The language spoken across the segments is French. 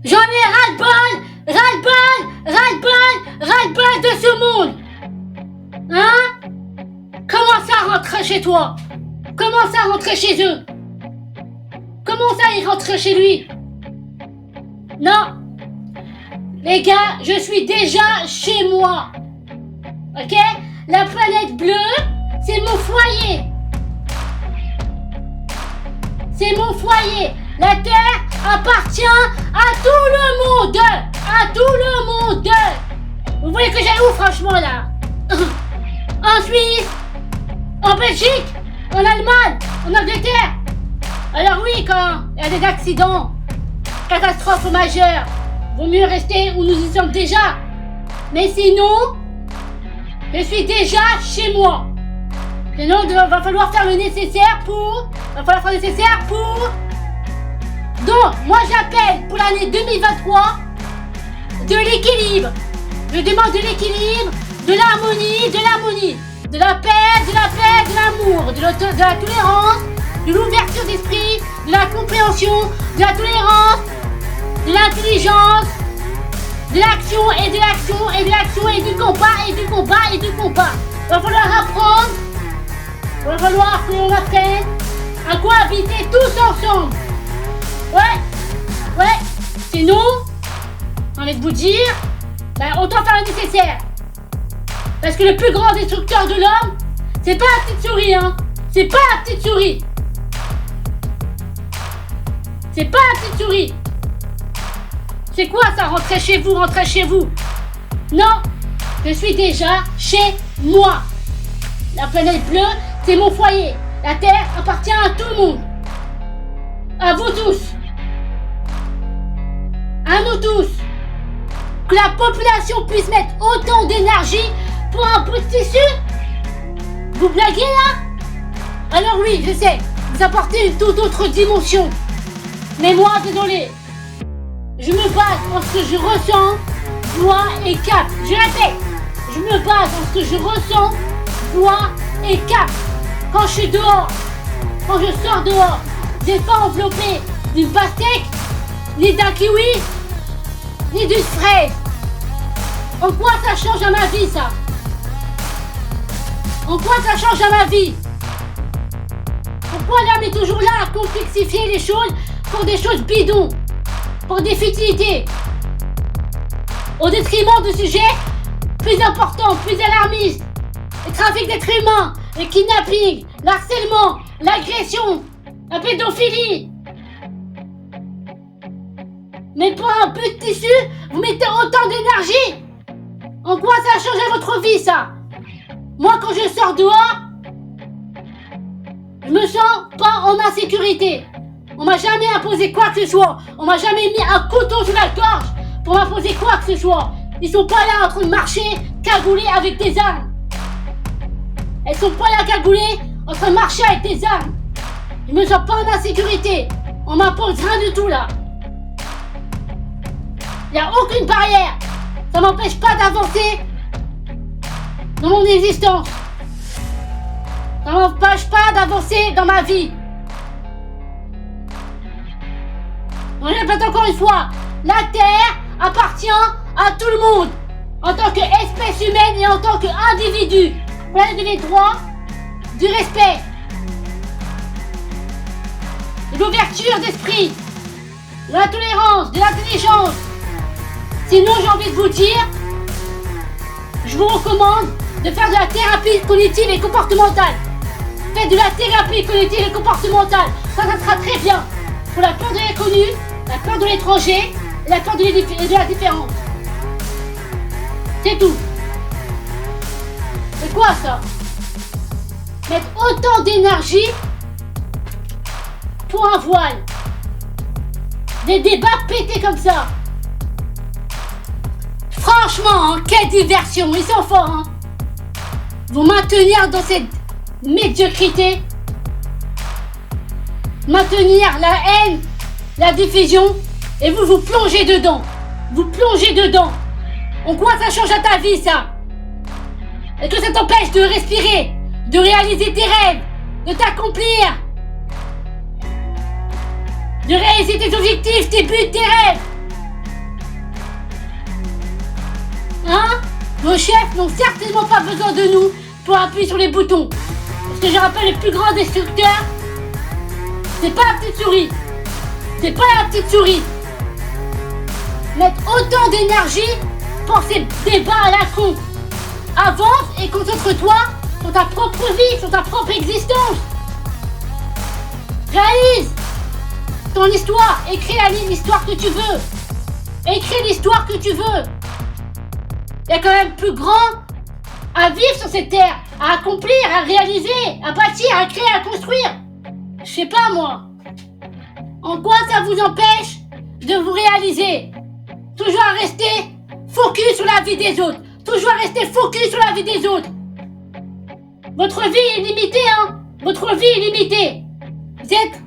J'en ai ras-le-bol, ras-le-bol, ras-le-bol, ras-le-bol de ce monde. Hein? Comment ça rentrer chez toi? Comment ça rentrer chez eux? Comment ça y rentrer chez lui? Non. Les gars, je suis déjà chez moi. Ok? La planète bleue, c'est mon foyer. C'est mon foyer. La Terre appartient à tout le monde. À tout le monde. Vous voulez que j'aille où franchement là? En Suisse? En Belgique? En Allemagne? En Angleterre? Alors oui, quand il y a des accidents, catastrophes majeures, vaut mieux rester où nous y sommes déjà. Mais sinon, je suis déjà chez moi. Sinon, il va falloir faire le nécessaire pour... Donc, moi j'appelle pour l'année 2023 de l'équilibre. Je demande de l'équilibre, de l'harmonie, de la paix, de l'amour, de la tolérance, de l'ouverture d'esprit, de la compréhension, de la tolérance, de l'intelligence, de l'action et de l'action et de l'action et du combat et du combat et du combat. Il va falloir apprendre, il va falloir qu'on apprenne à cohabiter tous ensemble. Ouais. Sinon, j'ai envie de vous dire, autant faire le nécessaire. Parce que le plus grand destructeur de l'homme, c'est pas la petite souris, hein. C'est pas la petite souris. C'est pas la petite souris. C'est quoi ça, rentrer chez vous? Non, je suis déjà chez moi. La planète bleue, c'est mon foyer. La Terre appartient à tout le monde. À vous tous. À nous tous. Que la population puisse mettre autant d'énergie pour un bout de tissu? Vous blaguez là? Alors oui, je sais, vous apportez une toute autre dimension. Mais moi, désolé. Je me base en ce que je ressens, vois et capte. Je répète, je me base en ce que je ressens, vois et capte. Quand je suis dehors, quand je sors dehors, je n'ai pas enveloppé d'une pastèque, ni d'un kiwi, ni d'une fraise. En quoi ça change à ma vie, ça? En quoi ça change à ma vie? Pourquoi l'homme est toujours là à complexifier les choses pour des choses bidons, pour des futilités, au détriment de sujets plus importants, plus alarmistes, le trafic d'êtres humains, le kidnapping, l'harcèlement, l'agression, la pédophilie. Mais pour un peu de tissu, vous mettez autant d'énergie. En quoi ça a changé votre vie, ça? Moi, quand je sors dehors, je me sens pas en insécurité. On m'a jamais imposé quoi que ce soit. On m'a jamais mis un couteau sous la gorge pour m'imposer quoi que ce soit. Ils sont pas là en train de marcher cagoulés avec des armes. Elles sont pas là cagoulées en train de marcher avec des armes. Je me sens pas en insécurité. On m'impose rien du tout là. Y a aucune barrière. Ça m'empêche pas d'avancer dans mon existence. Ça m'empêche pas d'avancer dans ma vie. Je répète encore une fois, la Terre appartient à tout le monde, en tant qu'espèce humaine et en tant qu'individu. Vous avez des droits, du respect, de l'ouverture d'esprit, de la tolérance, de l'intelligence. Sinon, j'ai envie de vous dire, je vous recommande de faire de la thérapie cognitive et comportementale. Faites de la thérapie cognitive et comportementale. Ça sera très bien pour la peur de l'inconnu, la peur de l'étranger et la peur de la différence. C'est tout. C'est quoi ça? Mettre autant d'énergie pour un voile. Des débats pétés comme ça. Franchement, hein, quelle diversion. Ils sont forts. Hein. Vous maintenir dans cette médiocrité. Maintenir la haine, la diffusion. Et vous plongez dedans. Vous plongez dedans. En quoi ça change à ta vie, ça? Est-ce que ça t'empêche de respirer, de réaliser tes rêves, de t'accomplir, de réaliser tes objectifs, tes buts, tes rêves? Vos chefs n'ont certainement pas besoin de nous pour appuyer sur les boutons. Parce que je rappelle, le plus grand destructeur, c'est pas la petite souris. C'est pas la petite souris. Mettre autant d'énergie pour ces débats à la con. Avance et concentre-toi sur ta propre vie, sur ta propre existence. Réalise ton histoire. Écris l'histoire que tu veux. Écris l'histoire que tu veux. Il y a quand même plus grand à vivre sur cette terre, à accomplir, à réaliser, à bâtir, à créer, à construire. Je sais pas moi. En quoi ça vous empêche de vous réaliser? Toujours à rester focus sur la vie des autres. Toujours à rester focus sur la vie des autres. Votre vie est limitée, hein. Votre vie est limitée. Vous êtes,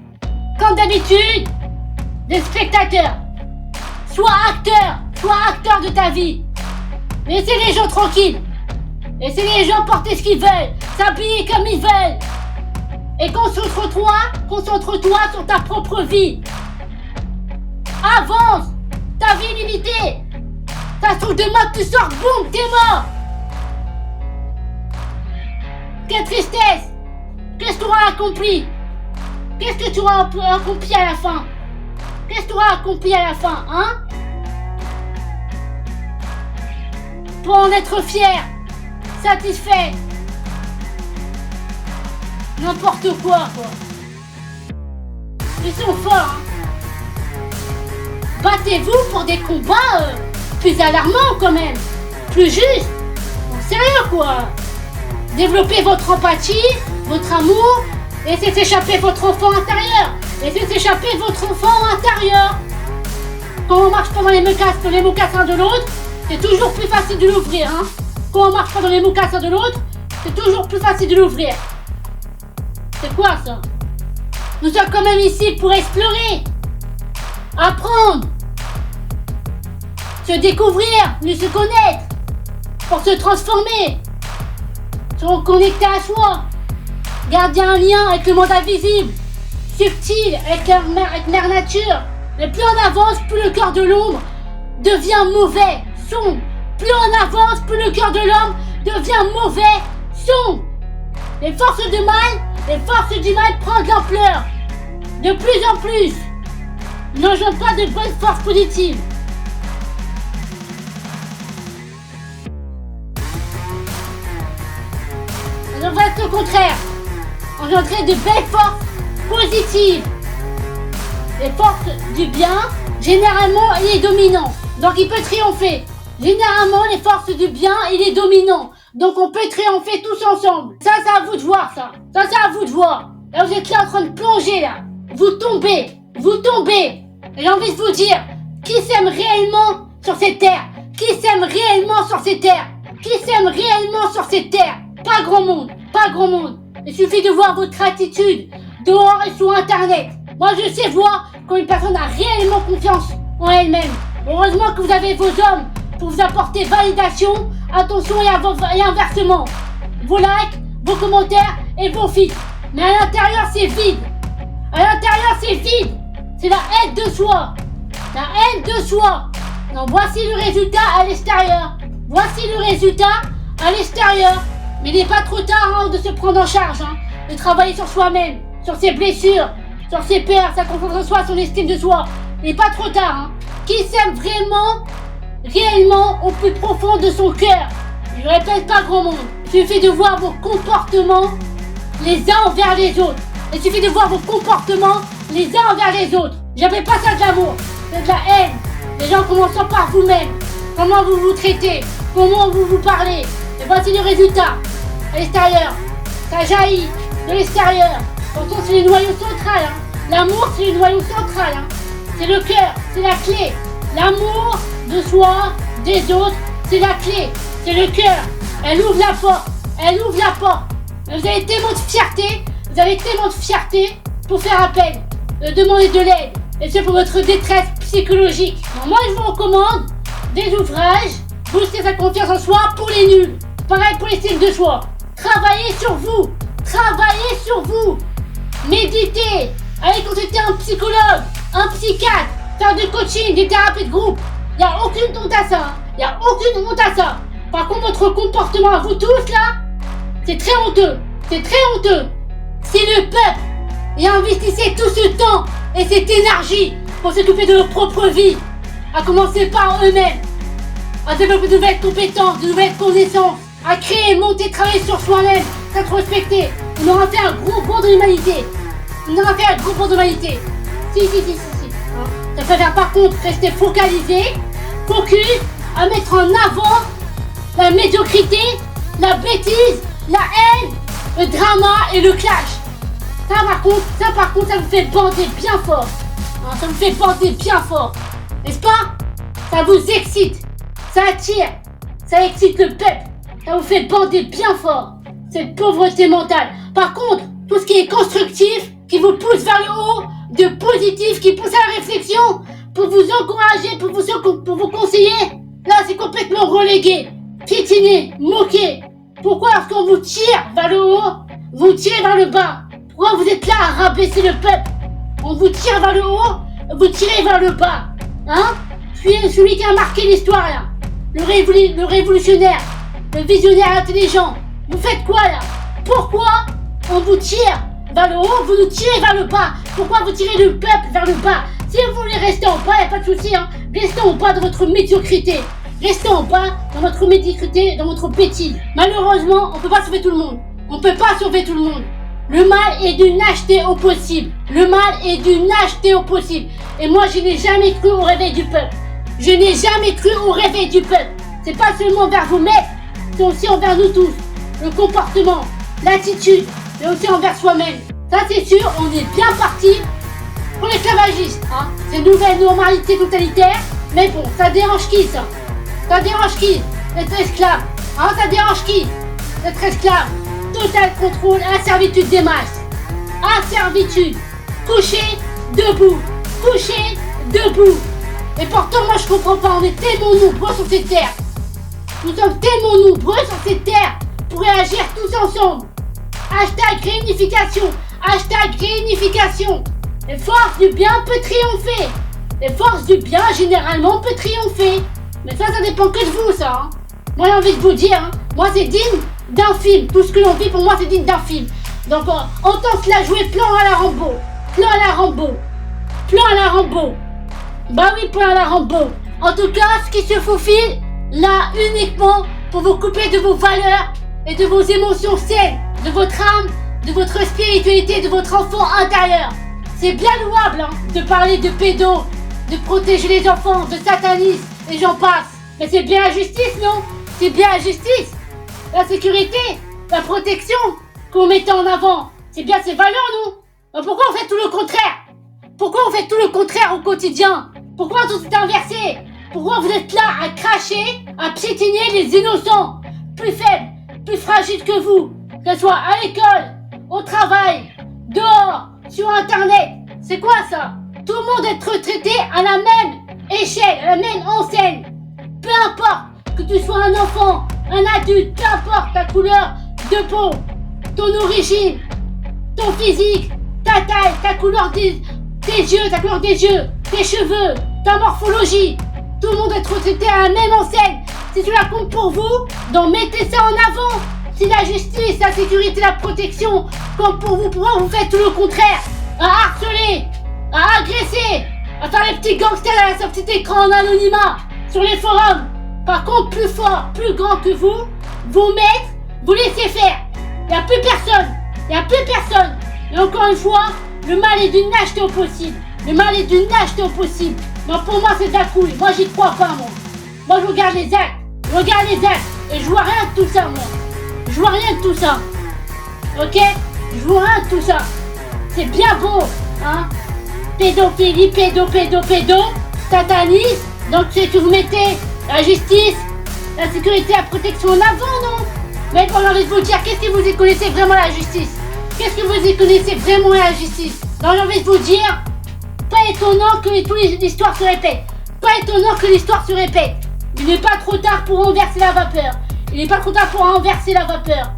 comme d'habitude, des spectateurs. Sois acteur de ta vie. Laissez les gens tranquilles. Laissez les gens porter ce qu'ils veulent, s'habiller comme ils veulent. Et concentre-toi sur ta propre vie. Avance. Ta vie est limitée. Ça se trouve demain que tu sors, boum, t'es mort. Quelle tristesse. Qu'est-ce que tu auras accompli? Qu'est-ce que tu auras accompli à la fin? Qu'est-ce que tu auras accompli à la fin, hein? Pour en être fier, satisfait. N'importe quoi. Ils sont forts, hein. Battez-vous pour des combats plus alarmants quand même. Plus justes. Sérieux quoi. Développez votre empathie, votre amour. Laissez s'échapper votre enfant intérieur. Laissez s'échapper votre enfant intérieur. Quand on marche pas dans les mocassins de l'autre, c'est toujours plus facile de l'ouvrir, hein. Quand on marche pas dans les mocassins de l'autre, c'est toujours plus facile de l'ouvrir. C'est quoi ça? Nous sommes quand même ici pour explorer, apprendre, se découvrir, mieux se connaître, pour se transformer, se reconnecter à soi, garder un lien avec le monde invisible, subtil, avec Mère Nature. Mais plus on avance, plus le cœur de l'ombre devient mauvais, sombre. Plus on avance, plus le cœur de l'homme devient mauvais, sombre. Les forces du mal prennent de l'ampleur. De plus en plus. N'engendrent pas de bonnes forces positives. On devrait être le contraire. Engendrer de belles forces positives. Les forces du bien, généralement, il est dominant. Donc il peut triompher. Généralement, les forces du bien, il est dominant. Donc on peut triompher tous ensemble. Ça, c'est à vous de voir, ça. Ça, c'est à vous de voir. Là, vous êtes là en train de plonger, là. Vous tombez. Et j'ai envie de vous dire, qui s'aime réellement sur cette terre? Qui s'aime réellement sur cette terre? Qui s'aime réellement sur cette terre? Pas grand monde. Il suffit de voir votre attitude dehors et sur Internet. Moi, je sais voir quand une personne a réellement confiance en elle-même. Heureusement que vous avez vos hommes pour vous apporter validation, attention et inversement. Vos likes, vos commentaires et vos feeds. Mais à l'intérieur, c'est vide. C'est la haine de soi. Donc voici le résultat à l'extérieur. Mais il n'est pas trop tard de se prendre en charge, de travailler sur soi-même, sur ses blessures, sur ses peurs, sa confiance en soi, son estime de soi. Il n'est pas trop tard. Qui s'aime vraiment, réellement, au plus profond de son cœur? Je répète, pas grand monde. Il suffit de voir vos comportements les uns envers les autres. J'appelle pas ça de l'amour, c'est de la haine. Les gens commençant par vous-même. Comment vous vous traitez, comment vous vous parlez. Et voici le résultat. À l'extérieur, ça jaillit de l'extérieur. Pourtant, c'est le noyau central. L'amour, c'est le noyau central. C'est le cœur, c'est la clé. L'amour de soi, des autres, c'est la clé. C'est le cœur. Elle ouvre la porte. Vous avez tellement de fierté pour faire appel, de demander de l'aide. Et c'est pour votre détresse psychologique. Alors moi, je vous recommande des ouvrages, booster sa confiance en soi pour les nuls. Pareil pour l'estime de soi. Travaillez sur vous. Méditez. Allez consulter un psychologue, un psychiatre, faire du coaching, des thérapies de groupe. Il n'y a aucune honte à ça. Par contre, votre comportement à vous tous là, c'est très honteux. C'est très honteux. Si le peuple y investissait tout ce temps et cette énergie pour s'occuper de leur propre vie, à commencer par eux-mêmes, à développer de nouvelles compétences, de nouvelles connaissances, à créer, monter, travailler sur soi-même, s'introspecter, on aura fait un gros bond de l'humanité. On aura fait un gros bond de l'humanité. Si. Ça préfère par contre rester focalisé, focus, à mettre en avant la médiocrité, la bêtise, la haine, le drama et le clash. Ça par contre, ça vous fait bander bien fort. Ça vous fait bander bien fort. N'est-ce pas? Ça vous excite, ça attire, ça excite le peuple. Ça vous fait bander bien fort. Cette pauvreté mentale. Par contre, tout ce qui est constructif, qui vous pousse vers le haut, de positif, qui pousse à la réflexion, pour vous encourager, pour vous conseiller, là c'est complètement relégué, piétiné, moqué. Pourquoi lorsqu'on vous tire vers le haut, vous tirez vers le bas? Pourquoi vous êtes là à rabaisser le peuple? On vous tire vers le haut, vous tirez vers le bas. Hein? Celui qui a marqué l'histoire là, le révolutionnaire, le visionnaire intelligent. Vous faites quoi là? Pourquoi on vous tire vers le haut, vous nous tirez vers le bas? Pourquoi vous tirez le peuple vers le bas? Si vous voulez rester en bas, il n'y a pas de souci, hein. Restez en bas de votre médiocrité. Restez en bas dans votre médiocrité, dans votre bêtise. Malheureusement, on ne peut pas sauver tout le monde. On ne peut pas sauver tout le monde. Le mal est d'une lâcheté au possible. Le mal est d'une lâcheté au possible. Et moi, je n'ai jamais cru au réveil du peuple. Je n'ai jamais cru au réveil du peuple. C'est pas seulement vers vous mettre, c'est aussi envers nous tous. Le comportement, l'attitude, mais aussi envers soi-même. Ça c'est sûr, on est bien parti pour l'esclavagisme. Hein. C'est une nouvelle normalité totalitaire, mais bon, ça dérange qui ça? Ça dérange qui d'être esclave? Hein, ça dérange qui d'être esclave? Total contrôle, asservitude des masses. Asservitude. Couché, debout. Couché, debout. Et pourtant, moi je comprends pas, on est tellement nombreux sur cette terre. Nous sommes tellement nombreux sur cette terre pour réagir tous ensemble. Hashtag réunification. Hashtag réunification. Les forces du bien peuvent triompher. Les forces du bien, généralement, peuvent triompher. Mais ça dépend que de vous, ça. Hein. Moi, j'ai envie de vous dire, hein, moi, c'est digne d'un film. Tout ce que l'on vit, pour moi, c'est digne d'un film. Donc, autant cela jouer plan à la Rambo. Plan à la Rambo. Plan à la Rambo. Bah oui, plan à la Rambo. En tout cas, ce qui se faufile, là, uniquement pour vous couper de vos valeurs et de vos émotions saines, de votre âme, de votre spiritualité, de votre enfant intérieur. C'est bien louable, hein, de parler de pédos, de protéger les enfants, de satanisme, et j'en passe. Mais c'est bien la justice, non? C'est bien la justice. La sécurité, la protection qu'on mettait en avant. C'est bien ces valeurs, non? Mais pourquoi on fait tout le contraire? Pourquoi on fait tout le contraire au quotidien? Pourquoi tout est inversé? Pourquoi vous êtes là à cracher, à piétiner les innocents, plus faibles, plus fragiles que vous, que ce soit à l'école, au travail, dehors, sur internet? C'est quoi ça? Tout le monde est traité à la même échelle, à la même enseigne. Peu importe que tu sois un enfant, un adulte, peu importe ta couleur de peau, ton origine, ton physique, ta taille, ta couleur tes yeux, ta couleur des yeux, tes cheveux, ta morphologie. Tout le monde est traité à la même enseigne. Si cela compte pour vous, donc mettez ça en avant. Si la justice, la sécurité, la protection compte pour vous, pourquoi vous faites tout le contraire? À harceler, à agresser, à faire les petits gangsters à la petit écran en anonymat sur les forums. Par contre, plus fort, plus grand que vous maîtres, vous laissez faire. Il n'y a plus personne. Il n'y a plus personne. Et encore une fois, le mal est d'une lâcheté au possible. Le mal est d'une lâcheté au possible. Mais pour moi, c'est de la couille. Moi, j'y crois pas, moi. Moi, je regarde les actes. Je regarde les actes. Et je vois rien de tout ça, moi. Je vois rien de tout ça. Ok? Je vois rien de tout ça. C'est bien beau, hein? Pédophilie, pédo, satanisme. Donc, c'est que vous mettez la justice, la sécurité, la protection en avant, non? Mais bon, j'ai envie de vous dire, qu'est-ce que vous y connaissez vraiment la justice? Qu'est-ce que vous y connaissez vraiment la justice? Donc, j'ai envie de vous dire, pas étonnant que l'histoire se répète. Pas étonnant que l'histoire se répète. Il n'est pas trop tard pour renverser la vapeur. Il n'est pas trop tard pour renverser la vapeur.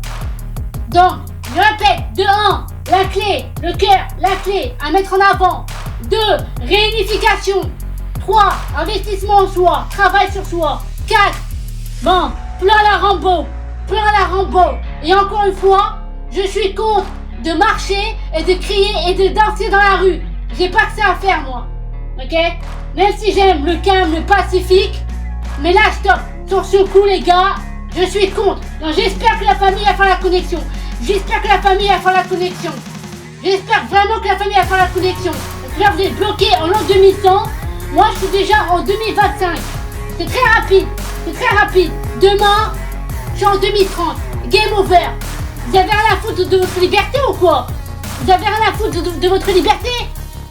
Donc, je répète, de 1, la clé, le cœur, la clé à mettre en avant. 2, réunification. 3, investissement en soi, travail sur soi. 4, bon, plein la Rambo, Et encore une fois, je suis contre de marcher et de crier et de danser dans la rue. J'ai pas que ça à faire, moi. Ok? Même si j'aime le calme, le pacifique, mais là, stop. Sur ce coup, les gars, je suis contre. Donc, j'espère que la famille va faire la connexion. J'espère vraiment que la famille va faire la connexion. Parce que là, vous êtes bloqué en l'an 2100. Moi, je suis déjà en 2025. C'est très rapide. Demain, je suis en 2030. Game over. Vous avez rien à foutre de votre liberté ou quoi? Vous avez rien à foutre de votre liberté?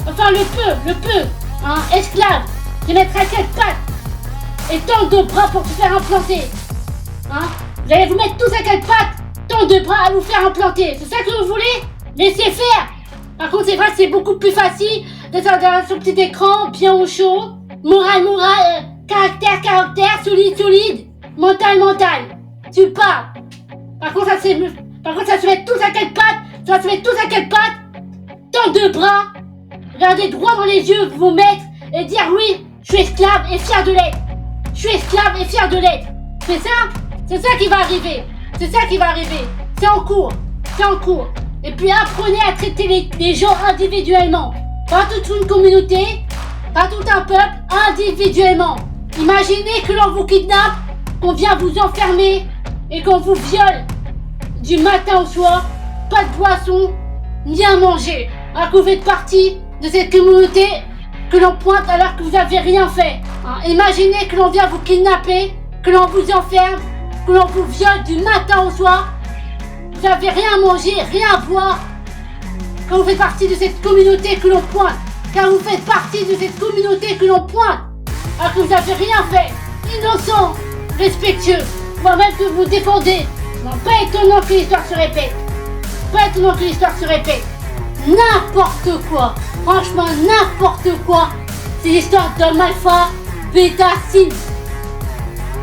Enfin, le peu. Hein, esclave. Se mettre à 4 pattes. Et tant de bras pour se faire implanter. Hein? Vous allez vous mettre tous à 4 pattes. Tant de bras à vous faire implanter. C'est ça que vous voulez? Laissez faire. Par contre, c'est vrai que c'est beaucoup plus facile d'être sur le petit écran, bien au chaud. Moral, caractère, solide. Mental. Tu parles. Par contre, ça se met tous à 4 pattes. Tant de bras. Regardez droit dans les yeux, vous mettre et dire oui, je suis esclave et fier de l'être. C'est ça qui va arriver. C'est en cours. Et puis apprenez à traiter les gens individuellement. Pas toute une communauté, pas tout un peuple, individuellement. Imaginez que l'on vous kidnappe, qu'on vient vous enfermer et qu'on vous viole du matin au soir, pas de boisson, ni à manger. Alors que vous faites partie de cette communauté que l'on pointe alors que vous n'avez rien fait. Hein, imaginez que l'on vient vous kidnapper, que l'on vous enferme, que l'on vous viole du matin au soir. Vous n'avez rien à manger, rien à boire. Quand vous faites partie de cette communauté que l'on pointe. Alors que vous n'avez rien fait. Innocent, respectueux, voire même que vous défendez. Non, pas étonnant que l'histoire se répète. N'importe quoi. Franchement, n'importe quoi. C'est l'histoire d'homme alpha, bêta, sin.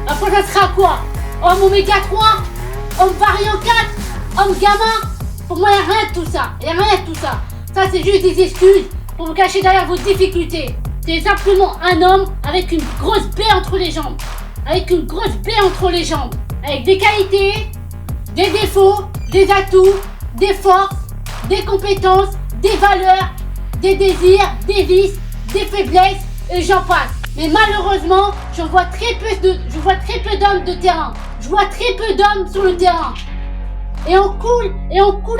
Après, ça sera quoi? Homme oméga 3, homme variant 4, homme gamma. Pour moi, il n'y a rien de tout ça. Ça, c'est juste des excuses pour vous cacher derrière vos difficultés. C'est simplement un homme avec une grosse baie entre les jambes. Avec des qualités, des défauts, des atouts, des forces, des compétences, des valeurs, des désirs, des vices, des faiblesses, et j'en passe. Mais malheureusement, je vois très peu d'hommes de terrain. Je vois très peu d'hommes sur le terrain. Et on coule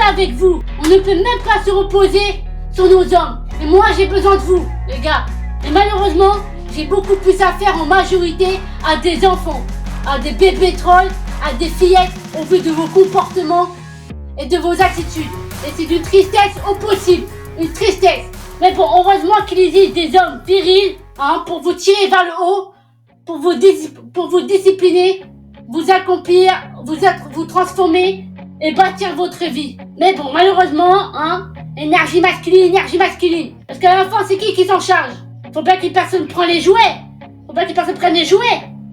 avec vous. On ne peut même pas se reposer sur nos hommes. Et moi, j'ai besoin de vous, les gars. Et malheureusement, j'ai beaucoup plus à faire en majorité à des enfants, à des bébés trolls, à des fillettes au vu de vos comportements et de vos attitudes. Et c'est d'une tristesse au possible. Une tristesse. Mais bon, heureusement qu'il existe des hommes virils, hein, pour vous tirer vers le haut, pour vous discipliner, vous accomplir, vous transformer et bâtir votre vie. Mais bon, malheureusement, hein, énergie masculine. Parce qu'à la fin, c'est qui s'en charge? Faut pas que personne prenne les jouets.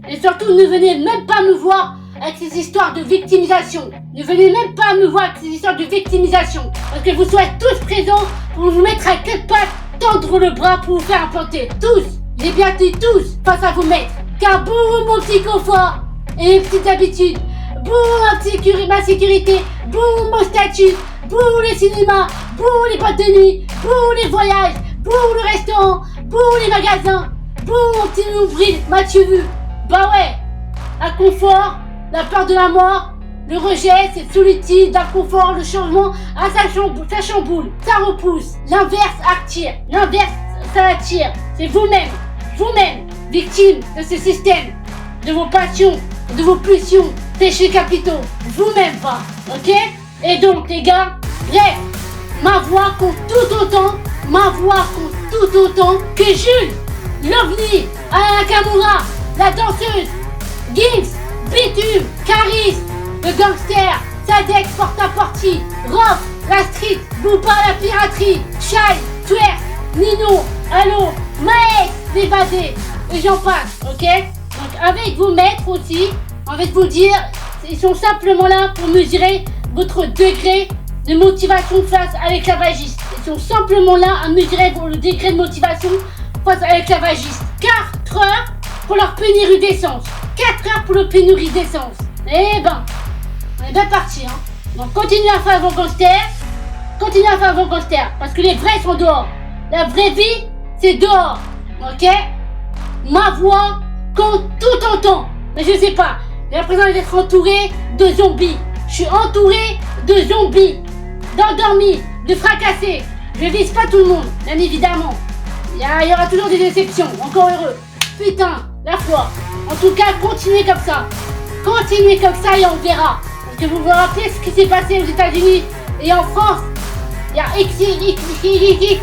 Et surtout, ne venez même pas me voir avec ces histoires de victimisation. Parce que vous serez tous présents pour vous mettre à 4 pattes, tendre le bras pour vous faire implanter. Tous, j'ai bien dit tous, face à vous mettre. Car boum, mon petit confort et mes petites habitudes. Boum, ma sécurité. Boum, mon statut. Boum, le cinéma. Boum, les boîtes de nuit. Boum, les voyages. Boum, le restaurant. Boum, les magasins. Boum, mon petit nombril. M'as-tu vu? Bah ouais. Un confort, la peur de la mort, le rejet, cette solitude, l'inconfort, le changement, ça chamboule, ça repousse. L'inverse attire, ça attire. C'est vous-même, victime de ce système, de vos passions, de vos pulsions, péchés capitaux. Vous-même pas, ok? Et donc les gars, bref, ma voix compte tout autant que Jules, l'OVNI, Aya Nakamura, la danseuse, Gims, Bitume, Caris, le gangster, Sadek, Porta-Porti, Rof, la street, Bouba, la piraterie, Shai, Twerk, Nino, Allo, Maes, l'évadé, et j'en passe, ok? Donc avec vos maîtres aussi, envie de vous dire, ils sont simplement là pour mesurer votre degré de motivation face à l'esclavagiste. Ils sont simplement là à mesurer le degré de motivation face à l'esclavagiste. 4 heures pour leur punir une décence. 4 heures pour le pénurie d'essence. Eh ben, on est bien parti, hein. Donc continuez à faire vos gangsters. Continuez à faire vos gangsters. Parce que les vrais sont dehors. La vraie vie, c'est dehors. Ok? Ma voix compte tout autant. Mais je sais pas. J'ai l'impression d'être entouré de zombies. Je suis entouré de zombies. D'endormis, de fracassés. Je vise pas tout le monde, bien évidemment. Il y aura toujours des exceptions. Encore heureux. Putain, la foi. En tout cas, continuez comme ça. Continuez comme ça et on verra. Parce que vous vous rappelez ce qui s'est passé aux États-Unis et en France. Il y a XXXX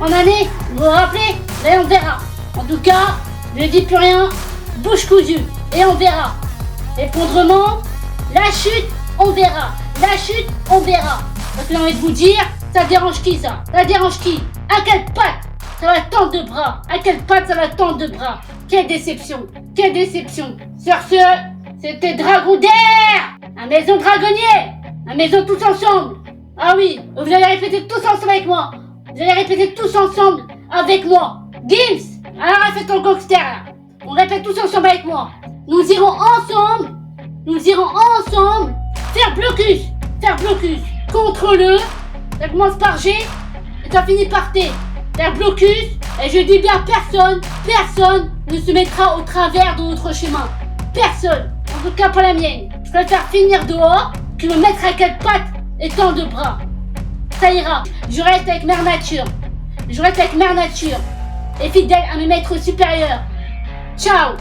en année. Vous vous rappelez? Et on verra. En tout cas, je ne dis plus rien. Bouche cousue. Et on verra. Effondrement. La chute, on verra. La chute, on verra. Parce que j'ai envie de vous dire, ça dérange qui ça? Ça dérange qui? À quelle patte ça va tendre de bras? À quelle patte ça va tendre de bras? Quelle déception! Quelle déception! Sur ce, c'était Dragon d'Air! La maison dragonnier! La maison tous ensemble! Ah oui, vous allez répéter tous ensemble avec moi! Vous allez répéter tous ensemble avec moi! Gims! Alors fais ton gangster là! On répète tous ensemble avec moi! Nous irons ensemble faire blocus! Faire blocus contre le... Ça commence par G et ça finit par T. Faire blocus, et je dis bien personne ne se mettra au travers de notre chemin. Personne, en tout cas pas la mienne. Je préfère finir dehors que me mettre à quatre pattes et tant de bras. Ça ira, je reste avec Mère Nature. Je reste avec Mère Nature et fidèle à mes maîtres supérieurs. Ciao.